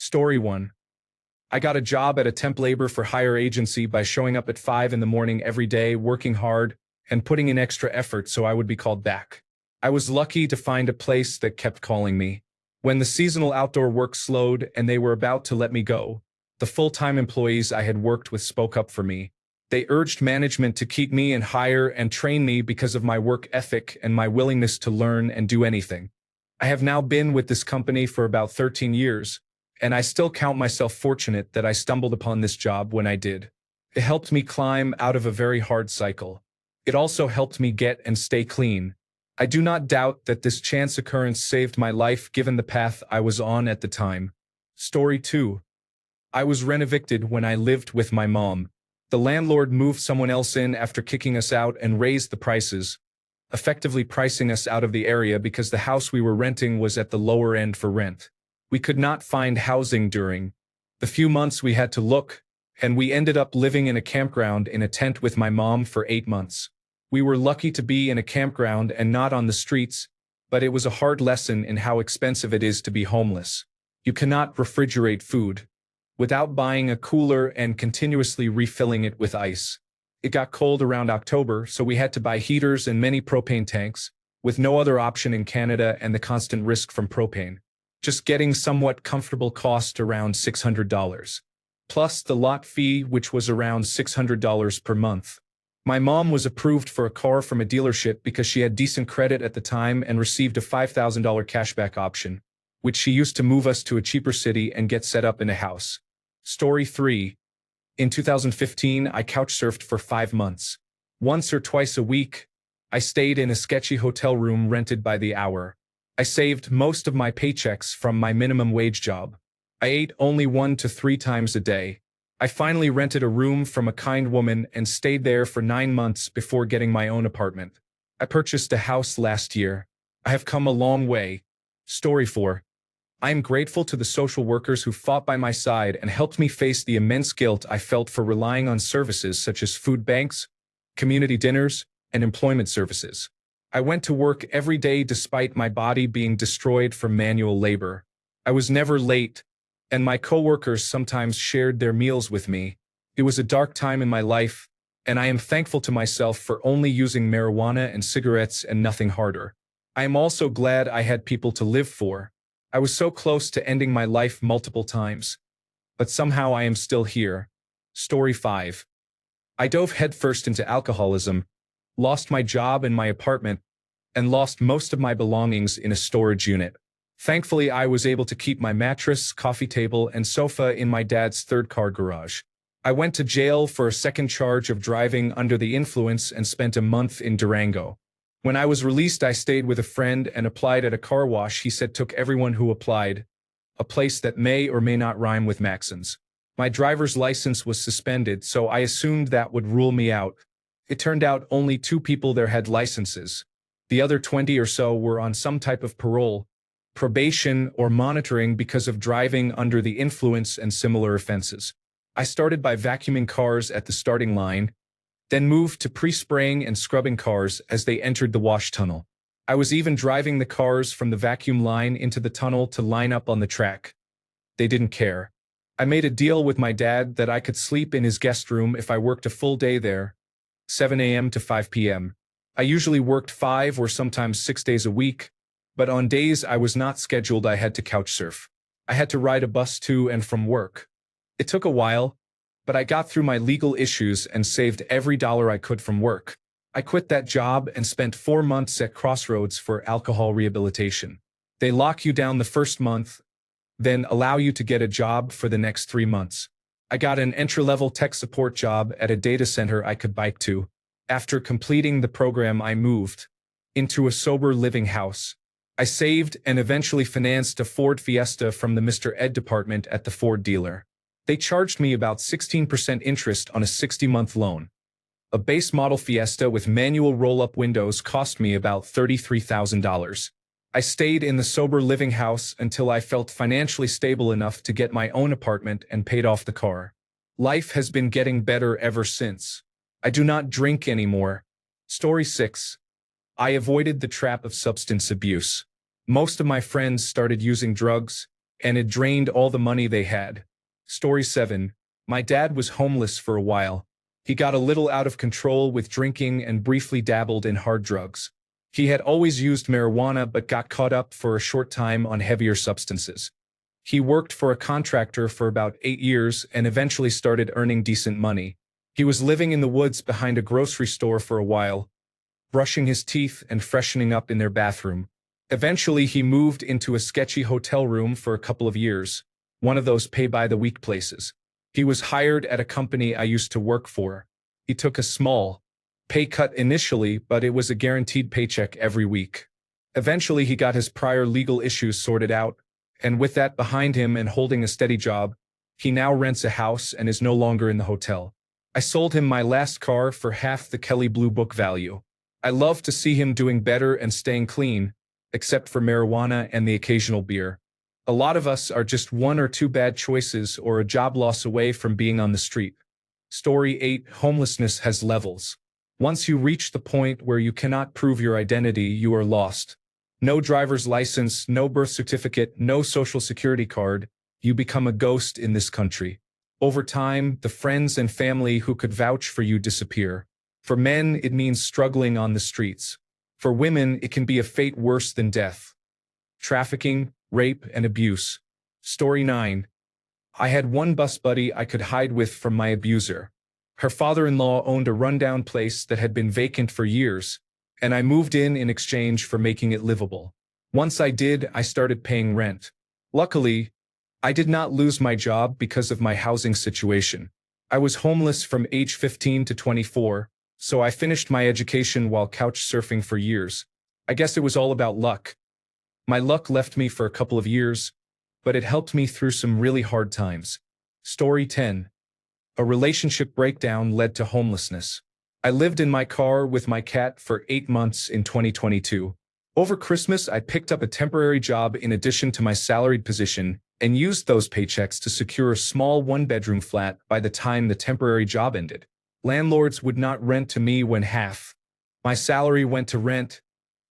Story 1. I got a job at a temp labor for hire agency by showing up at 5 in the morning every day, working hard, and putting in extra effort so I would be called back. I was lucky to find a place that kept calling me. When the seasonal outdoor work slowed and they were about to let me go, the full-time employees I had worked with spoke up for me. They urged management to keep me and hire and train me because of my work ethic and my willingness to learn and do anything. I have now been with this company for about 13 years, and I still count myself fortunate that I stumbled upon this job when I did. It helped me climb out of a very hard cycle. It also helped me get and stay clean. I do not doubt that this chance occurrence saved my life given the path I was on at the time. Story 2. I was rent-evicted when I lived with my mom. The landlord moved someone else in after kicking us out and raised the prices, effectively pricing us out of the area because the house we were renting was at the lower end for rent. We could not find housing during the few months we had to look, and we ended up living in a campground in a tent with my mom for 8 months. We were lucky to be in a campground and not on the streets, but it was a hard lesson in how expensive it is to be homeless. You cannot refrigerate food without buying a cooler and continuously refilling it with ice. It got cold around October, so we had to buy heaters and many propane tanks, with no other option in Canada and the constant risk from propane. Just getting somewhat comfortable cost around $600. Plus the lot fee, which was around $600 per month. My mom was approved for a car from a dealership because she had decent credit at the time and received a $5,000 cashback option, which she used to move us to a cheaper city and get set up in a house. Story 3. In 2015, I couchsurfed for 5 months. Once or twice a week, I stayed in a sketchy hotel room rented by the hour. I saved most of my paychecks from my minimum wage job. I ate only 1 to 3 times a day. I finally rented a room from a kind woman and stayed there for 9 months before getting my own apartment. I purchased a house last year. I have come a long way. Story 4. I am grateful to the social workers who fought by my side and helped me face the immense guilt I felt for relying on services such as food banks, community dinners, and employment services. I went to work every day despite my body being destroyed from manual labor. I was never late, and my coworkers sometimes shared their meals with me. It was a dark time in my life, and I am thankful to myself for only using marijuana and cigarettes and nothing harder. I am also glad I had people to live for. I was so close to ending my life multiple times, but somehow I am still here. Story 5. I dove headfirst into alcoholism, lost my job and my apartment, and lost most of my belongings in a storage unit. Thankfully, I was able to keep my mattress, coffee table, and sofa in my dad's third-car garage. I went to jail for a second charge of driving under the influence and spent a month in Durango. When I was released, I stayed with a friend and applied at a car wash he said took everyone who applied, a place that may or may not rhyme with Maxons. My driver's license was suspended, so I assumed that would rule me out. It turned out only 2 people there had licenses. The other 20 or so were on some type of parole, probation, or monitoring because of driving under the influence and similar offenses. I started by vacuuming cars at the starting line, then moved to pre-spraying and scrubbing cars as they entered the wash tunnel. I was even driving the cars from the vacuum line into the tunnel to line up on the track. They didn't care. I made a deal with my dad that I could sleep in his guest room if I worked a full day there, 7 a.m. to 5 p.m. I usually worked 5 or sometimes 6 days a week, but on days I was not scheduled I had to couchsurf. I had to ride a bus to and from work. It took a while, but I got through my legal issues and saved every dollar I could from work. I quit that job and spent 4 months at Crossroads for alcohol rehabilitation. They lock you down the first month, then allow you to get a job for the next 3 months. I got an entry-level tech support job at a data center I could bike to. After completing the program, I moved into a sober living house. I saved and eventually financed a Ford Fiesta from the Mr. Ed department at the Ford dealer. They charged me about 16% interest on a 60-month loan. A base model Fiesta with manual roll-up windows cost me about $33,000. I stayed in the sober living house until I felt financially stable enough to get my own apartment and paid off the car. Life has been getting better ever since. I do not drink anymore. Story 6. I avoided the trap of substance abuse. Most of my friends started using drugs, and it drained all the money they had. Story 7. My dad was homeless for a while. He got a little out of control with drinking and briefly dabbled in hard drugs. He had always used marijuana but got caught up for a short time on heavier substances. He worked for a contractor for about 8 years and eventually started earning decent money. He was living in the woods behind a grocery store for a while, brushing his teeth and freshening up in their bathroom. Eventually, he moved into a sketchy hotel room for a couple of years, one of those pay-by-the-week places. He was hired at a company I used to work for. He took a small pay cut initially, but it was a guaranteed paycheck every week. Eventually, he got his prior legal issues sorted out, and with that behind him and holding a steady job, he now rents a house and is no longer in the hotel. I sold him my last car for half the Kelly Blue Book value. I love to see him doing better and staying clean, except for marijuana and the occasional beer. A lot of us are just 1 or 2 bad choices or a job loss away from being on the street. Story 8. Homelessness has levels. Once you reach the point where you cannot prove your identity, you are lost. No driver's license, no birth certificate, no social security card. You become a ghost in this country. Over time, the friends and family who could vouch for you disappear. For men, it means struggling on the streets. For women, it can be a fate worse than death. Trafficking, rape, and abuse. Story 9. I had one bus buddy I could hide with from my abuser. Her father-in-law owned a rundown place that had been vacant for years, and I moved in exchange for making it livable. Once I did, I started paying rent. Luckily, I did not lose my job because of my housing situation. I was homeless from age 15 to 24, so I finished my education while couch surfing for years. I guess it was all about luck. My luck left me for a couple of years, but it helped me through some really hard times. Story 10. A relationship breakdown led to homelessness. I lived in my car with my cat for 8 months in 2022. Over Christmas, I picked up a temporary job in addition to my salaried position and used those paychecks to secure a small 1-bedroom flat by the time the temporary job ended. Landlords would not rent to me when half my salary went to rent,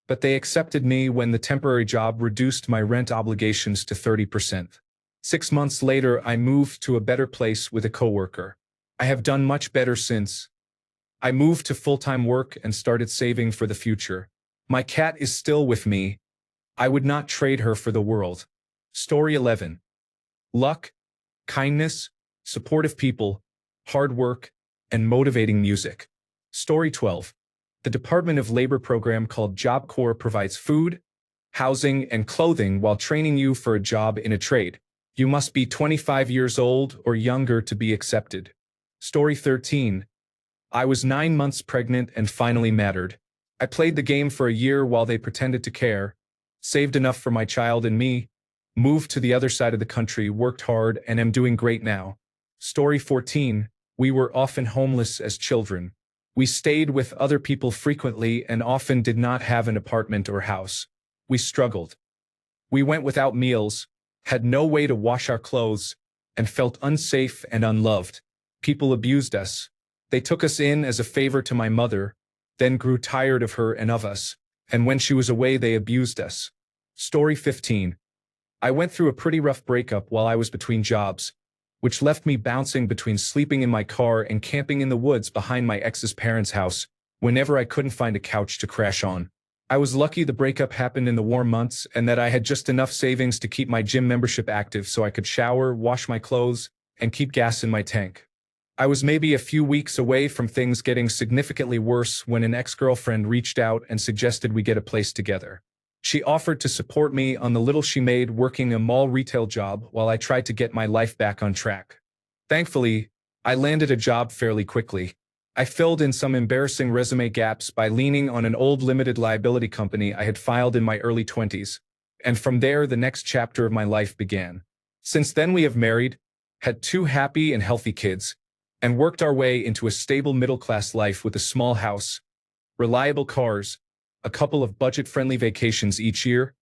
but they accepted me when the temporary job reduced my rent obligations to 30%. 6 months later, I moved to a better place with a coworker. I have done much better since. I moved to full-time work and started saving for the future. My cat is still with me. I would not trade her for the world. Story 11. Luck, kindness, supportive people, hard work, and motivating music. Story 12. The Department of Labor program called Job Corps provides food, housing, and clothing while training you for a job in a trade. You must be 25 years old or younger to be accepted. Story 13. I was 9 months pregnant and finally mattered. I played the game for a year while they pretended to care, saved enough for my child and me, moved to the other side of the country, worked hard, and am doing great now. Story 14. We were often homeless as children. We stayed with other people frequently and often did not have an apartment or house. We struggled. We went without meals, had no way to wash our clothes, and felt unsafe and unloved. People abused us. They took us in as a favor to my mother, then grew tired of her and of us, and when she was away they abused us. Story 15. I went through a pretty rough breakup while I was between jobs, which left me bouncing between sleeping in my car and camping in the woods behind my ex's parents' house whenever I couldn't find a couch to crash on. I was lucky the breakup happened in the warm months and that I had just enough savings to keep my gym membership active so I could shower, wash my clothes, and keep gas in my tank. I was maybe a few weeks away from things getting significantly worse when an ex-girlfriend reached out and suggested we get a place together. She offered to support me on the little she made working a mall retail job while I tried to get my life back on track. Thankfully, I landed a job fairly quickly. I filled in some embarrassing resume gaps by leaning on an old limited liability company I had filed in my early 20s, and from there the next chapter of my life began. Since then we have married, had 2 happy and healthy kids, and worked our way into a stable middle-class life with a small house, reliable cars, a couple of budget-friendly vacations each year,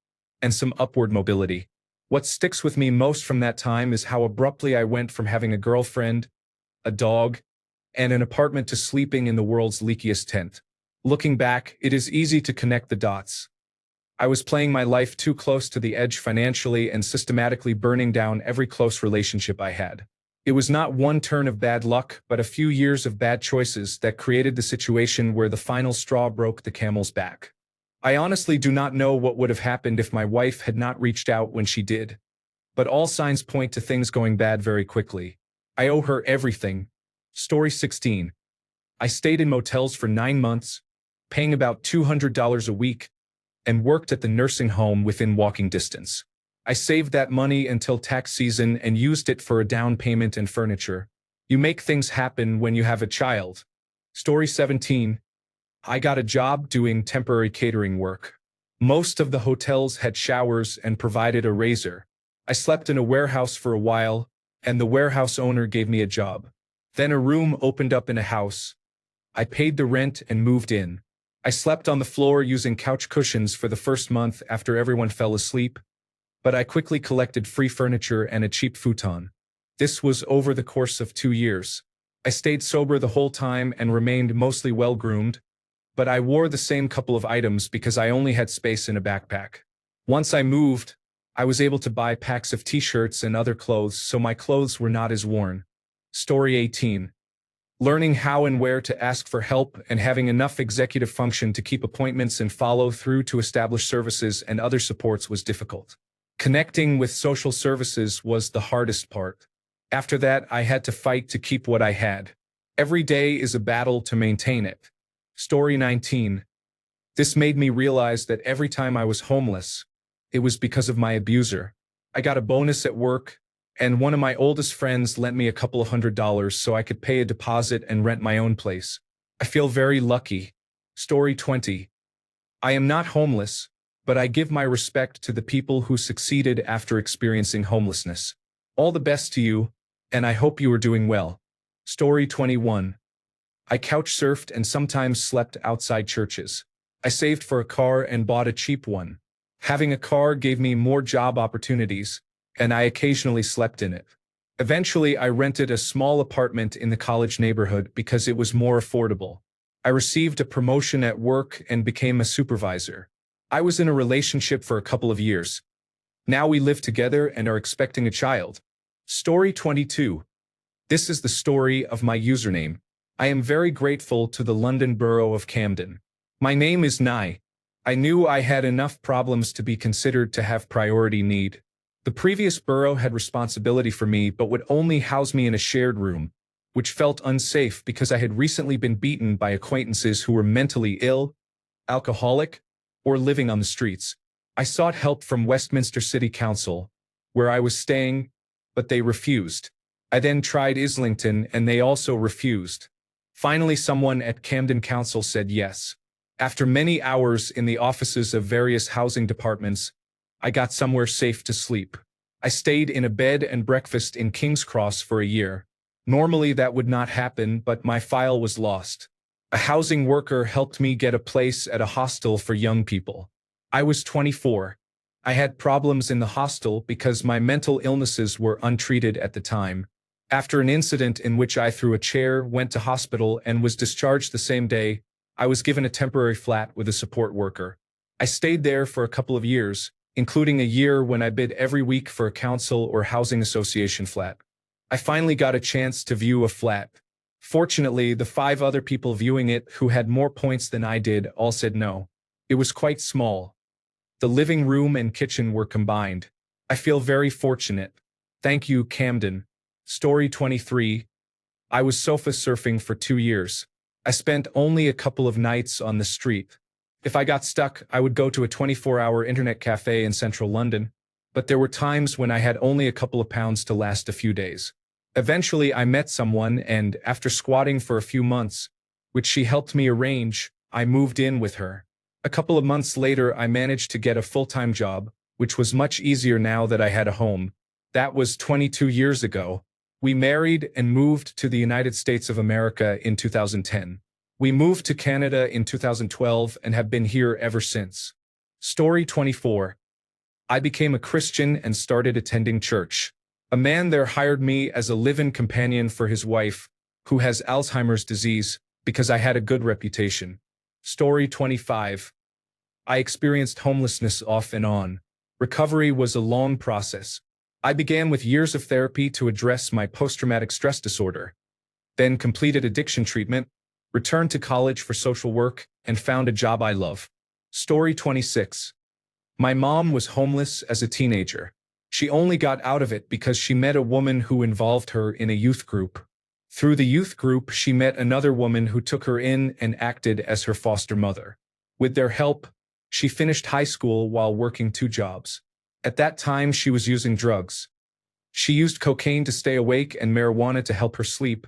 and some upward mobility. What sticks with me most from that time is how abruptly I went from having a girlfriend, a dog, and an apartment to sleeping in the world's leakiest tent. Looking back, it is easy to connect the dots. I was playing my life too close to the edge financially and systematically burning down every close relationship I had. It was not one turn of bad luck, but a few years of bad choices that created the situation where the final straw broke the camel's back. I honestly do not know what would have happened if my wife had not reached out when she did. But all signs point to things going bad very quickly. I owe her everything. Story 16. I stayed in motels for 9 months, paying about $200 a week, and worked at the nursing home within walking distance. I saved that money until tax season and used it for a down payment and furniture. You make things happen when you have a child. Story 17. I got a job doing temporary catering work. Most of the hotels had showers and provided a razor. I slept in a warehouse for a while, and the warehouse owner gave me a job. Then a room opened up in a house. I paid the rent and moved in. I slept on the floor using couch cushions for the first month after everyone fell asleep, but I quickly collected free furniture and a cheap futon. This was over the course of 2 years. I stayed sober the whole time and remained mostly well-groomed, but I wore the same couple of items because I only had space in a backpack. Once I moved, I was able to buy packs of t-shirts and other clothes, so my clothes were not as worn. Story 18. Learning how and where to ask for help and having enough executive function to keep appointments and follow through to establish services and other supports was difficult. Connecting with social services was the hardest part. After that, I had to fight to keep what I had. Every day is a battle to maintain it. Story 19. This made me realize that every time I was homeless, it was because of my abuser. I got a bonus at work, and one of my oldest friends lent me a couple of $100s so I could pay a deposit and rent my own place. I feel very lucky. Story 20. I am not homeless, but I give my respect to the people who succeeded after experiencing homelessness. All the best to you, and I hope you are doing well. Story 21. I couch surfed and sometimes slept outside churches. I saved for a car and bought a cheap one. Having a car gave me more job opportunities, and I occasionally slept in it. Eventually, I rented a small apartment in the college neighborhood because it was more affordable. I received a promotion at work and became a supervisor. I was in a relationship for a couple of years. Now we live together and are expecting a child. Story 22. This is the story of my username. I am very grateful to the London Borough of Camden. My name is Nye. I knew I had enough problems to be considered to have priority need. The previous borough had responsibility for me but would only house me in a shared room, which felt unsafe because I had recently been beaten by acquaintances who were mentally ill, alcoholic, or living on the streets. I sought help from Westminster City Council, where I was staying, but they refused. I then tried Islington and they also refused. Finally, someone at Camden Council said yes. After many hours in the offices of various housing departments, I got somewhere safe to sleep. I stayed in a bed and breakfast in King's Cross for a year. Normally that would not happen, but my file was lost. A housing worker helped me get a place at a hostel for young people. I was 24. I had problems in the hostel because my mental illnesses were untreated at the time. After an incident in which I threw a chair, went to hospital, and was discharged the same day, I was given a temporary flat with a support worker. I stayed there for a couple of years, including a year when I bid every week for a council or housing association flat. I finally got a chance to view a flat. Fortunately, the 5 other people viewing it who had more points than I did all said no. It was quite small. The living room and kitchen were combined. I feel very fortunate. Thank you, Camden. Story 23. I was sofa surfing for 2 years. I spent only a couple of nights on the street. If I got stuck, I would go to a 24-hour internet cafe in central London, but there were times when I had only a couple of pounds to last a few days. Eventually, I met someone, and after squatting for a few months, which she helped me arrange, I moved in with her. A couple of months later, I managed to get a full-time job, which was much easier now that I had a home. That was 22 years ago. We married and moved to the United States of America in 2010. We moved to Canada in 2012 and have been here ever since. Story 24. I became a Christian and started attending church. A man there hired me as a live-in companion for his wife, who has Alzheimer's disease, because I had a good reputation. Story 25. I experienced homelessness off and on. Recovery was a long process. I began with years of therapy to address my post-traumatic stress disorder, then completed addiction treatment, returned to college for social work, and found a job I love. Story 26. My mom was homeless as a teenager. She only got out of it because she met a woman who involved her in a youth group. Through the youth group, she met another woman who took her in and acted as her foster mother. With their help, she finished high school while working 2 jobs. At that time, she was using drugs. She used cocaine to stay awake and marijuana to help her sleep,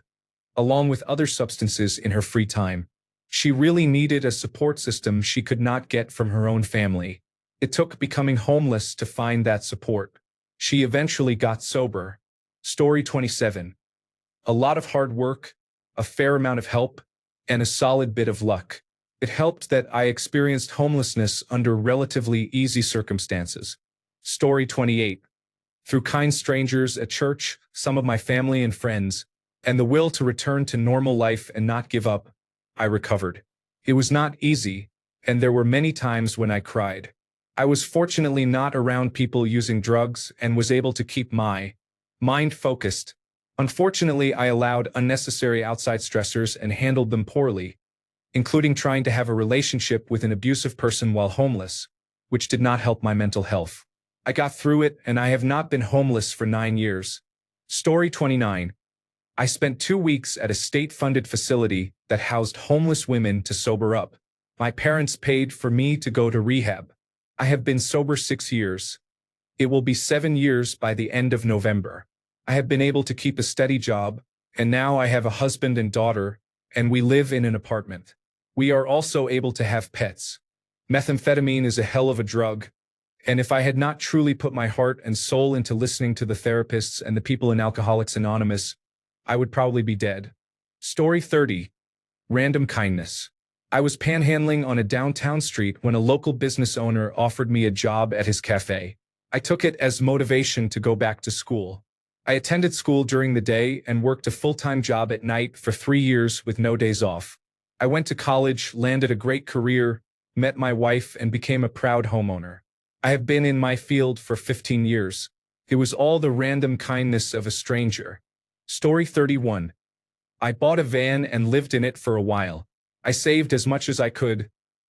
along with other substances in her free time. She really needed a support system she could not get from her own family. It took becoming homeless to find that support. She eventually got sober. Story 27. A lot of hard work, a fair amount of help, and a solid bit of luck. It helped that I experienced homelessness under relatively easy circumstances. Story 28. Through kind strangers at church, some of my family and friends, and the will to return to normal life and not give up, I recovered. It was not easy, and there were many times when I cried. I was fortunately not around people using drugs and was able to keep my mind focused. Unfortunately, I allowed unnecessary outside stressors and handled them poorly, including trying to have a relationship with an abusive person while homeless, which did not help my mental health. I got through it, and I have not been homeless for 9 years. Story 29. I spent 2 weeks at a state-funded facility that housed homeless women to sober up. My parents paid for me to go to rehab. I have been sober 6 years. It will be 7 years by the end of November. I have been able to keep a steady job, and now I have a husband and daughter, and we live in an apartment. We are also able to have pets. Methamphetamine is a hell of a drug, and if I had not truly put my heart and soul into listening to the therapists and the people in Alcoholics Anonymous, I would probably be dead. Story 30. Random kindness. I was panhandling on a downtown street when a local business owner offered me a job at his cafe. I took it as motivation to go back to school. I attended school during the day and worked a full-time job at night for 3 years with no days off. I went to college, landed a great career, met my wife, and became a proud homeowner. I have been in my field for 15 years. It was all the random kindness of a stranger. Story 31. I bought a van and lived in it for a while. I saved as much as I could,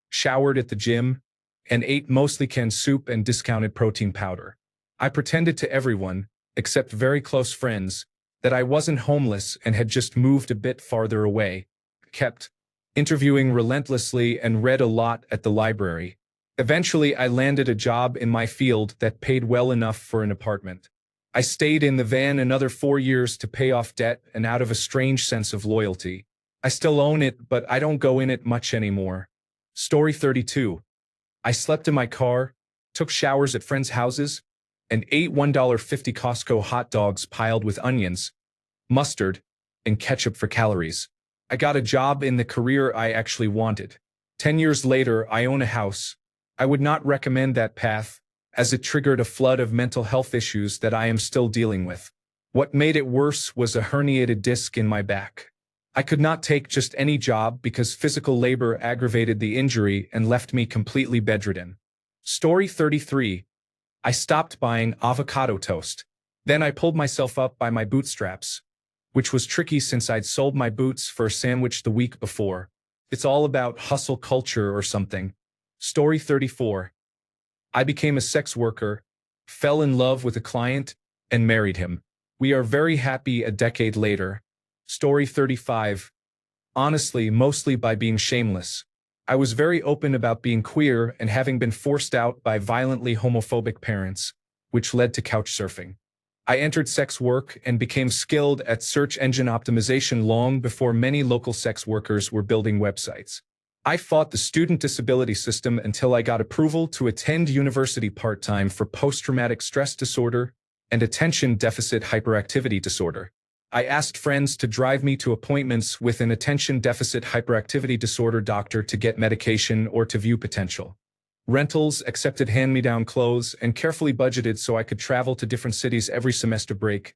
showered at the gym, and ate mostly canned soup and discounted protein powder. I pretended to everyone, except very close friends, that I wasn't homeless and had just moved a bit farther away. Kept interviewing relentlessly and read a lot at the library. Eventually, I landed a job in my field that paid well enough for an apartment. I stayed in the van another 4 years to pay off debt and out of a strange sense of loyalty. I still own it, but I don't go in it much anymore. Story 32. I slept in my car, took showers at friends' houses, and ate $1.50 Costco hot dogs piled with onions, mustard, and ketchup for calories. I got a job in the career I actually wanted. 10 years later, I own a house. I would not recommend that path, as it triggered a flood of mental health issues that I am still dealing with. What made it worse was a herniated disc in my back. I could not take just any job because physical labor aggravated the injury and left me completely bedridden. Story 33. I stopped buying avocado toast. Then I pulled myself up by my bootstraps, which was tricky since I'd sold my boots for a sandwich the week before. It's all about hustle culture or something. Story 34. I became a sex worker, fell in love with a client, and married him. We are very happy a decade later. Story 35. Honestly, mostly by being shameless. I was very open about being queer and having been forced out by violently homophobic parents, which led to couch surfing. I entered sex work and became skilled at search engine optimization long before many local sex workers were building websites. I fought the student disability system until I got approval to attend university part-time for post-traumatic stress disorder and attention deficit hyperactivity disorder. I asked friends to drive me to appointments with an attention deficit hyperactivity disorder doctor to get medication or to view potential rentals, accepted hand-me-down clothes, and carefully budgeted so I could travel to different cities every semester break,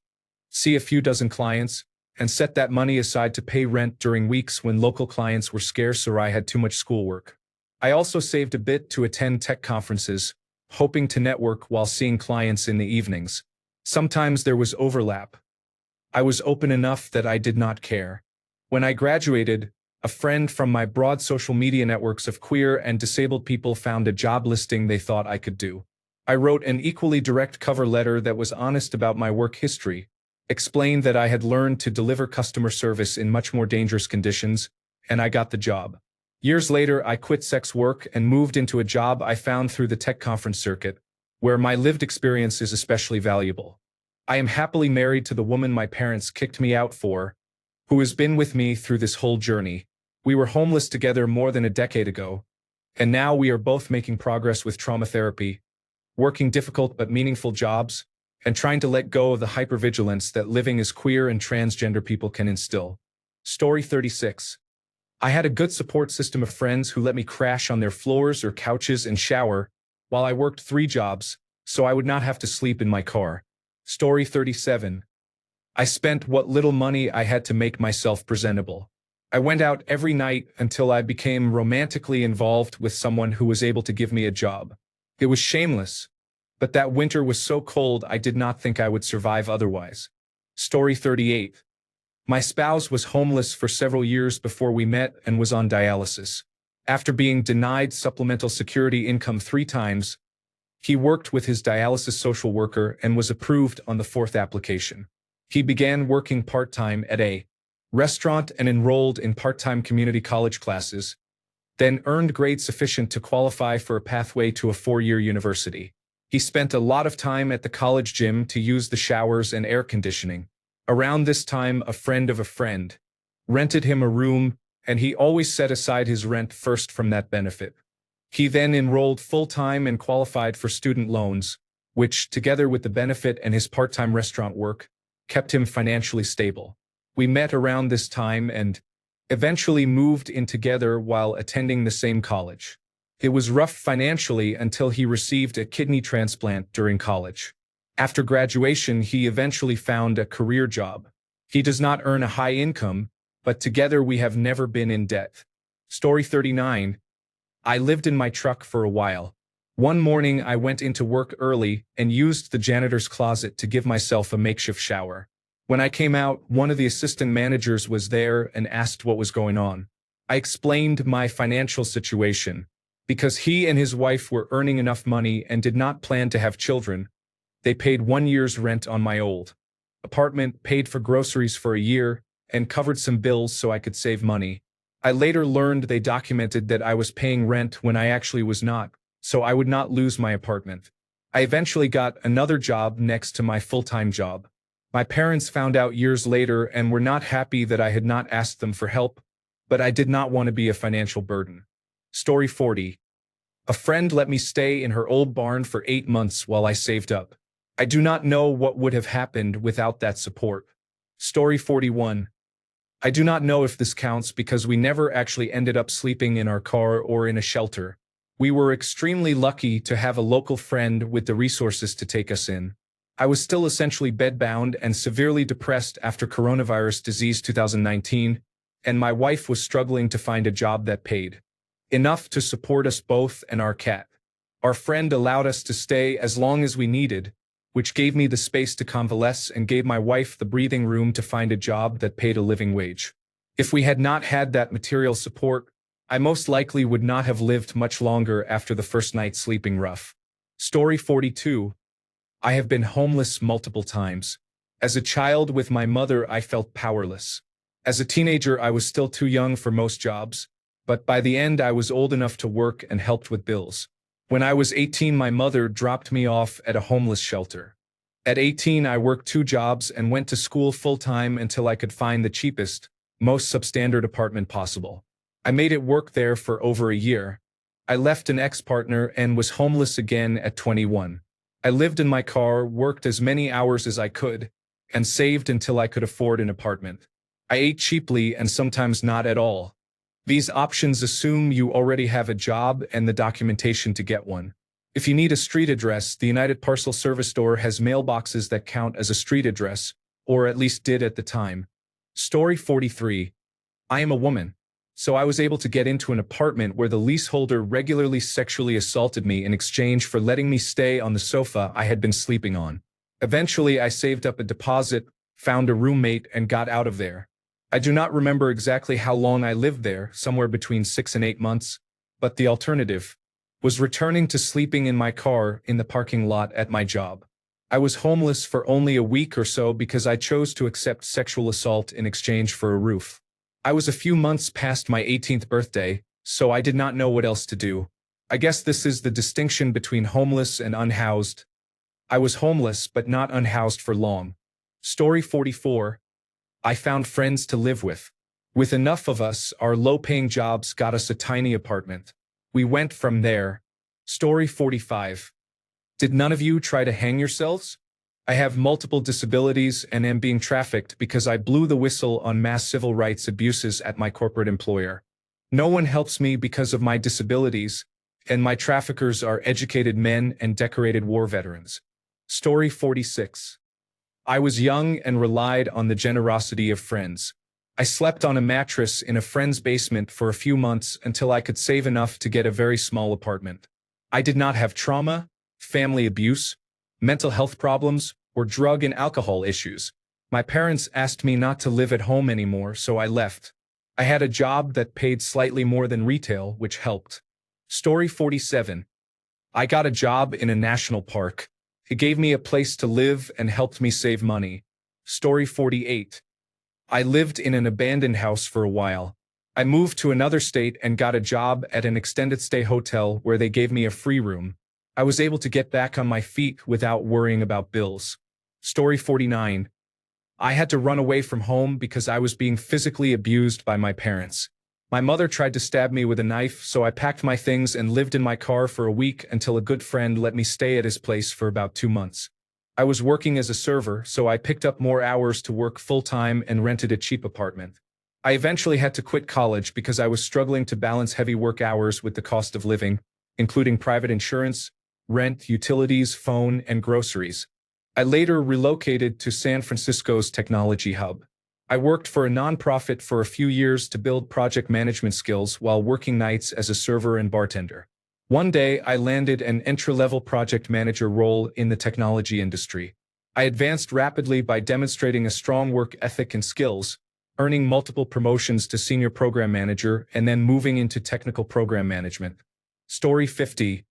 see a few dozen clients, and set that money aside to pay rent during weeks when local clients were scarce or I had too much schoolwork. I also saved a bit to attend tech conferences, hoping to network while seeing clients in the evenings. Sometimes there was overlap. I was open enough that I did not care. When I graduated, a friend from my broad social media networks of queer and disabled people found a job listing they thought I could do. I wrote an equally direct cover letter that was honest about my work history, explained that I had learned to deliver customer service in much more dangerous conditions, and I got the job. Years later, I quit sex work and moved into a job I found through the tech conference circuit, where my lived experience is especially valuable. I am happily married to the woman my parents kicked me out for, who has been with me through this whole journey. We were homeless together more than a decade ago, and now we are both making progress with trauma therapy, working difficult but meaningful jobs, and trying to let go of the hypervigilance that living as queer and transgender people can instill. Story 36. I had a good support system of friends who let me crash on their floors or couches and shower while I worked 3 jobs, so I would not have to sleep in my car. Story 37. I spent what little money I had to make myself presentable. I went out every night until I became romantically involved with someone who was able to give me a job. It was shameless, but that winter was so cold I did not think I would survive otherwise. Story 38. My spouse was homeless for several years before we met and was on dialysis. After being denied supplemental security income 3 times, he worked with his dialysis social worker and was approved on the 4th application. He began working part-time at a restaurant and enrolled in part-time community college classes, then earned grades sufficient to qualify for a pathway to a 4-year university. He spent a lot of time at the college gym to use the showers and air conditioning. Around this time, a friend of a friend rented him a room, and he always set aside his rent first from that benefit. He then enrolled full-time and qualified for student loans, which, together with the benefit and his part-time restaurant work, kept him financially stable. We met around this time and eventually moved in together while attending the same college. It was rough financially until he received a kidney transplant during college. After graduation, he eventually found a career job. He does not earn a high income, but together we have never been in debt. Story 39. I lived in my truck for a while. One morning I went into work early and used the janitor's closet to give myself a makeshift shower. When I came out, one of the assistant managers was there and asked what was going on. I explained my financial situation. Because he and his wife were earning enough money and did not plan to have children, they paid 1 year's rent on my old apartment, paid for groceries for a year, and covered some bills so I could save money. I later learned they documented that I was paying rent when I actually was not, so I would not lose my apartment. I eventually got another job next to my full-time job. My parents found out years later and were not happy that I had not asked them for help, but I did not want to be a financial burden. Story 40. A friend let me stay in her old barn for 8 months while I saved up. I do not know what would have happened without that support. Story 41. I do not know if this counts because we never actually ended up sleeping in our car or in a shelter. We were extremely lucky to have a local friend with the resources to take us in. I was still essentially bedbound and severely depressed after coronavirus disease 2019, and my wife was struggling to find a job that paid enough to support us both and our cat. Our friend allowed us to stay as long as we needed, which gave me the space to convalesce and gave my wife the breathing room to find a job that paid a living wage. If we had not had that material support, I most likely would not have lived much longer after the first night sleeping rough. Story 42. I have been homeless multiple times. As a child with my mother, I felt powerless. As a teenager, I was still too young for most jobs, but by the end I was old enough to work and helped with bills. When I was 18, my mother dropped me off at a homeless shelter. At 18, I worked 2 jobs and went to school full-time until I could find the cheapest, most substandard apartment possible. I made it work there for over a year. I left an ex-partner and was homeless again at 21. I lived in my car, worked as many hours as I could, and saved until I could afford an apartment. I ate cheaply and sometimes not at all. These options assume you already have a job and the documentation to get one. If you need a street address, the United Parcel Service Store has mailboxes that count as a street address, or at least did at the time. Story 43. I am a woman. so I was able to get into an apartment where the leaseholder regularly sexually assaulted me in exchange for letting me stay on the sofa I had been sleeping on. Eventually, I saved up a deposit, found a roommate, and got out of there. I do not remember exactly how long I lived there, somewhere between 6 and 8 months, but the alternative was returning to sleeping in my car in the parking lot at my job. I was homeless for only a week or so because I chose to accept sexual assault in exchange for a roof. I was a few months past my 18th birthday, so I did not know what else to do. I guess this is the distinction between homeless and unhoused. I was homeless but not unhoused for long. Story 44. I found friends to live with. With enough of us, our low-paying jobs got us a tiny apartment. We went from there. Story 45. Did none of you try to hang yourselves? I have multiple disabilities and am being trafficked because I blew the whistle on mass civil rights abuses at my corporate employer. No one helps me because of my disabilities, and my traffickers are educated men and decorated war veterans. Story 46. I was young and relied on the generosity of friends. I slept on a mattress in a friend's basement for a few months until I could save enough to get a very small apartment. I did not have trauma, family abuse, mental health problems, or drug and alcohol issues. My parents asked me not to live at home anymore, so I left. I had a job that paid slightly more than retail, which helped. Story 47. I got a job in a national park. It gave me a place to live and helped me save money. Story 48. I lived in an abandoned house for a while. I moved to another state and got a job at an extended stay hotel where they gave me a free room. I was able to get back on my feet without worrying about bills. Story 49. I had to run away from home because I was being physically abused by my parents. My mother tried to stab me with a knife, so I packed my things and lived in my car for a week until a good friend let me stay at his place for about 2 months. I was working as a server, so I picked up more hours to work full-time and rented a cheap apartment. I eventually had to quit college because I was struggling to balance heavy work hours with the cost of living, including private insurance, rent, utilities, phone, and groceries. I later relocated to San Francisco's technology hub. I worked for a nonprofit for a few years to build project management skills while working nights as a server and bartender. One day, I landed an entry-level project manager role in the technology industry. I advanced rapidly by demonstrating a strong work ethic and skills, earning multiple promotions to senior program manager and then moving into technical program management. Story 50.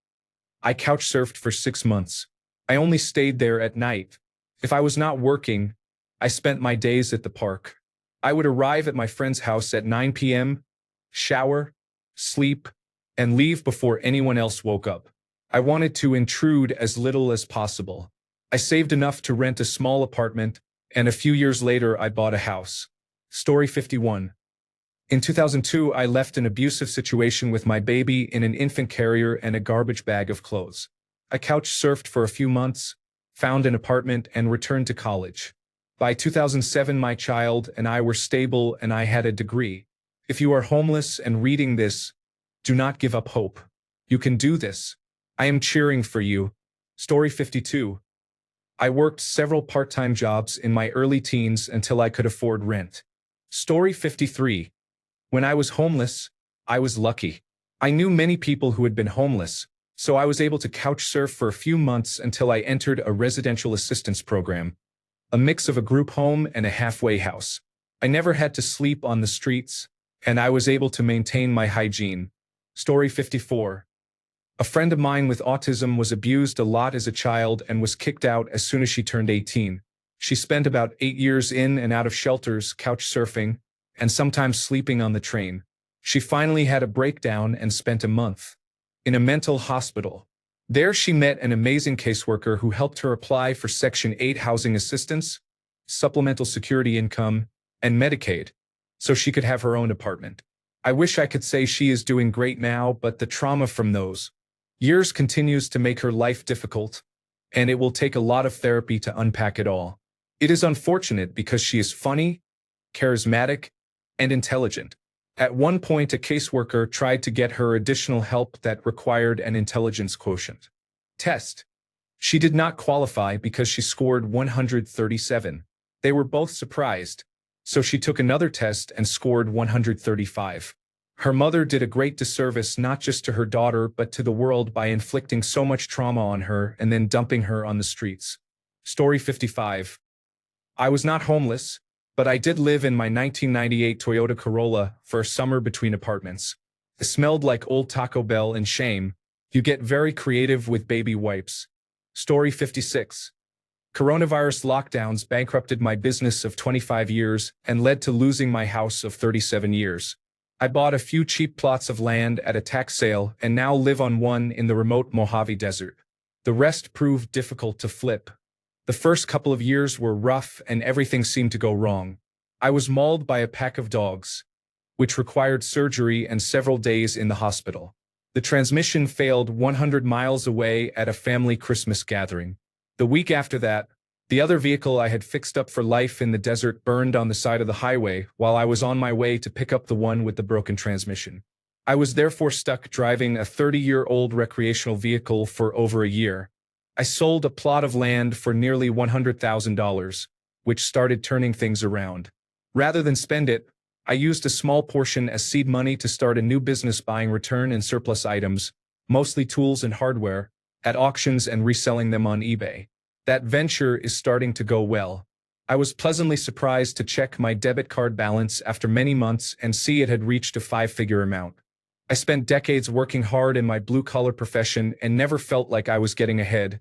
I couch surfed for 6 months. I only stayed there at night. If I was not working, I spent my days at the park. I would arrive at my friend's house at 9 p.m., shower, sleep, and leave before anyone else woke up. I wanted to intrude as little as possible. I saved enough to rent a small apartment, and a few years later I bought a house. Story 51. In 2002, I left an abusive situation with my baby in an infant carrier and a garbage bag of clothes. I couch surfed for a few months, found an apartment, and returned to college. By 2007, my child and I were stable and I had a degree. If you are homeless and reading this, do not give up hope. You can do this. I am cheering for you. Story 52. I worked several part-time jobs in my early teens until I could afford rent. Story 53. When I was homeless, I was lucky. I knew many people who had been homeless, so I was able to couch surf for a few months until I entered a residential assistance program, a mix of a group home and a halfway house. I never had to sleep on the streets, and I was able to maintain my hygiene. Story 54. A friend of mine with autism was abused a lot as a child and was kicked out as soon as she turned 18. She spent about 8 years in and out of shelters, couch surfing, and sometimes sleeping on the train. She finally had a breakdown and spent a month in a mental hospital. There she met an amazing caseworker who helped her apply for Section 8 housing assistance, supplemental security income, and Medicaid, so she could have her own apartment. I wish I could say she is doing great now, but the trauma from those years continues to make her life difficult, and it will take a lot of therapy to unpack it all. It is unfortunate because she is funny, charismatic, and intelligent. At one point, a caseworker tried to get her additional help that required an intelligence quotient test. She did not qualify because she scored 137. They were both surprised, so she took another test and scored 135. Her mother did a great disservice not just to her daughter but to the world by inflicting so much trauma on her and then dumping her on the streets. Story 55. I was not homeless, but I did live in my 1998 Toyota Corolla for a summer between apartments. It smelled like old Taco Bell and shame. You get very creative with baby wipes. Story 56. Coronavirus lockdowns bankrupted my business of 25 years and led to losing my house of 37 years. I bought a few cheap plots of land at a tax sale and now live on one in the remote Mojave Desert. The rest proved difficult to flip. The first couple of years were rough and everything seemed to go wrong. I was mauled by a pack of dogs, which required surgery and several days in the hospital. The transmission failed 100 miles away at a family Christmas gathering. The week after that, the other vehicle I had fixed up for life in the desert burned on the side of the highway while I was on my way to pick up the one with the broken transmission. I was therefore stuck driving a 30-year-old recreational vehicle for over a year. I sold a plot of land for nearly $100,000, which started turning things around. Rather than spend it, I used a small portion as seed money to start a new business buying return and surplus items, mostly tools and hardware, at auctions and reselling them on eBay. That venture is starting to go well. I was pleasantly surprised to check my debit card balance after many months and see it had reached a 5-figure amount. I spent decades working hard in my blue-collar profession and never felt like I was getting ahead.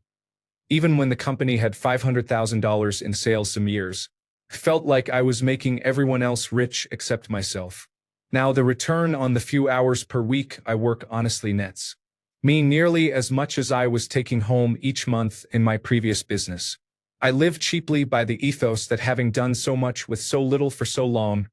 Even when the company had $500,000 in sales some years, I felt like I was making everyone else rich except myself. Now the return on the few hours per week I work honestly nets me nearly as much as I was taking home each month in my previous business. I live cheaply by the ethos that having done so much with so little for so long,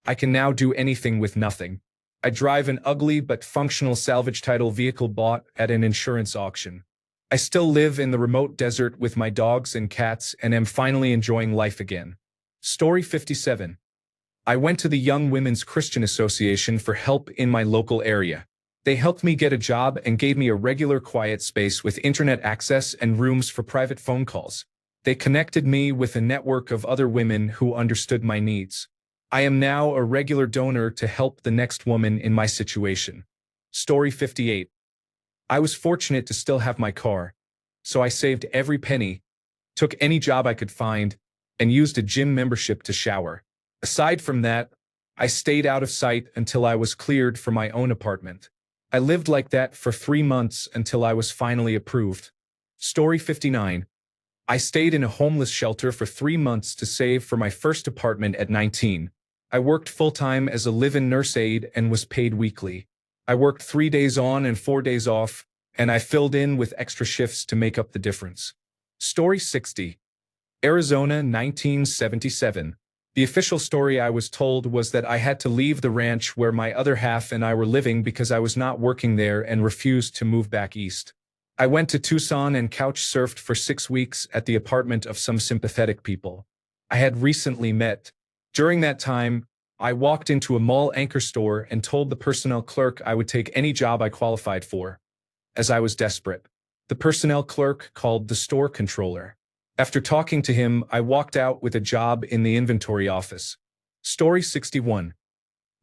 I can now do anything with nothing. I drive an ugly but functional salvage title vehicle bought at an insurance auction. I still live in the remote desert with my dogs and cats and am finally enjoying life again. Story 57. I went to the Young Women's Christian Association for help in my local area. They helped me get a job and gave me a regular quiet space with internet access and rooms for private phone calls. They connected me with a network of other women who understood my needs. I am now a regular donor to help the next woman in my situation. Story 58. I was fortunate to still have my car, so I saved every penny, took any job I could find, and used a gym membership to shower. Aside from that, I stayed out of sight until I was cleared for my own apartment. I lived like that for 3 months until I was finally approved. Story 59. I stayed in a homeless shelter for 3 months to save for my first apartment at 19. I worked full-time as a live-in nurse aide and was paid weekly. I worked 3 days on and 4 days off, and I filled in with extra shifts to make up the difference. Story 60. Arizona, 1977. The official story I was told was that I had to leave the ranch where my other half and I were living because I was not working there and refused to move back east. I went to Tucson and couch surfed for 6 weeks at the apartment of some sympathetic people I had recently met. During that time, I walked into a mall anchor store and told the personnel clerk I would take any job I qualified for, as I was desperate. The personnel clerk called the store controller. After talking to him, I walked out with a job in the inventory office. Story 61.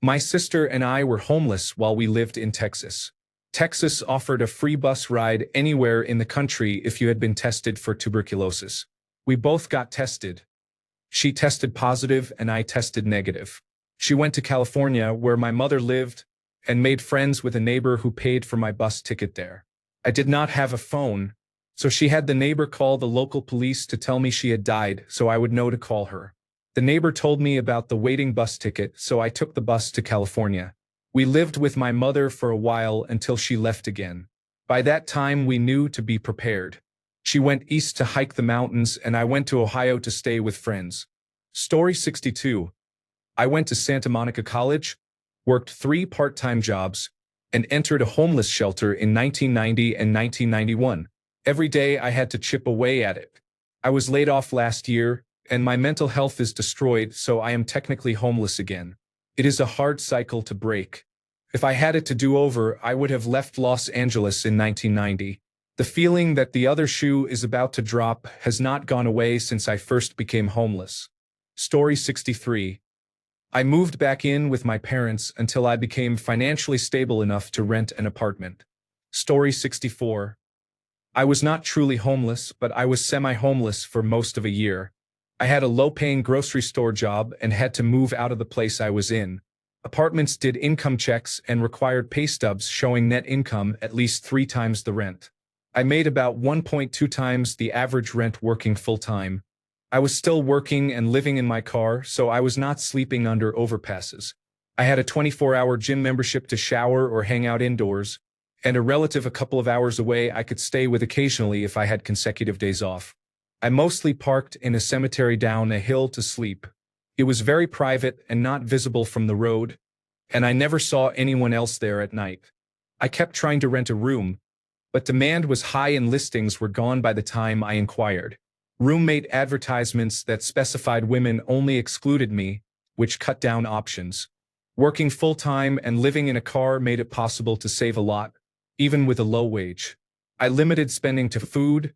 My sister and I were homeless while we lived in Texas. Texas offered a free bus ride anywhere in the country if you had been tested for tuberculosis. We both got tested. She tested positive and I tested negative. She went to California, where my mother lived, and made friends with a neighbor who paid for my bus ticket there. I did not have a phone, so she had the neighbor call the local police to tell me she had died so I would know to call her. The neighbor told me about the waiting bus ticket, so I took the bus to California. We lived with my mother for a while until she left again. By that time, we knew to be prepared. She went east to hike the mountains, and I went to Ohio to stay with friends. Story 62. I went to Santa Monica College, worked 3 part-time jobs, and entered a homeless shelter in 1990 and 1991. Every day I had to chip away at it. I was laid off last year, and my mental health is destroyed, so I am technically homeless again. It is a hard cycle to break. If I had it to do over, I would have left Los Angeles in 1990. The feeling that the other shoe is about to drop has not gone away since I first became homeless. Story 63. I moved back in with my parents until I became financially stable enough to rent an apartment. Story 64. I was not truly homeless, but I was semi-homeless for most of a year. I had a low-paying grocery store job and had to move out of the place I was in. Apartments did income checks and required pay stubs showing net income at least 3 times the rent. I made about 1.2 times the average rent working full-time. I was still working and living in my car, so I was not sleeping under overpasses. I had a 24-hour gym membership to shower or hang out indoors, and a relative a couple of hours away I could stay with occasionally if I had consecutive days off. I mostly parked in a cemetery down a hill to sleep. It was very private and not visible from the road, and I never saw anyone else there at night. I kept trying to rent a room, but demand was high and listings were gone by the time I inquired. Roommate advertisements that specified women only excluded me, which cut down options. Working full-time and living in a car made it possible to save a lot, even with a low wage. I limited spending to food,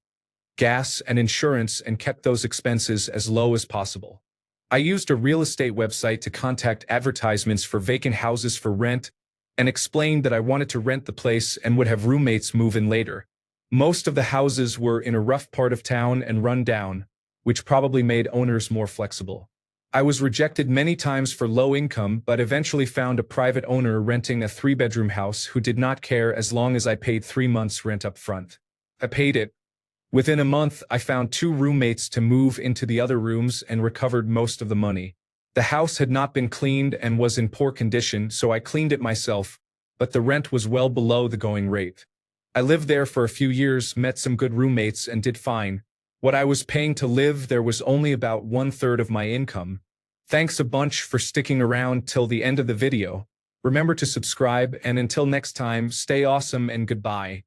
gas, and insurance and kept those expenses as low as possible. I used a real estate website to contact advertisements for vacant houses for rent and explained that I wanted to rent the place and would have roommates move in later. Most of the houses were in a rough part of town and run down, which probably made owners more flexible. I was rejected many times for low income, but eventually found a private owner renting a 3-bedroom house who did not care as long as I paid 3 months rent up front. I paid it. Within a month, I found 2 roommates to move into the other rooms and recovered most of the money. The house had not been cleaned and was in poor condition, so I cleaned it myself, but the rent was well below the going rate. I lived there for a few years, met some good roommates, and did fine. What I was paying to live there was only about 1/3 of my income. Thanks a bunch for sticking around till the end of the video. Remember to subscribe, and until next time, stay awesome and goodbye.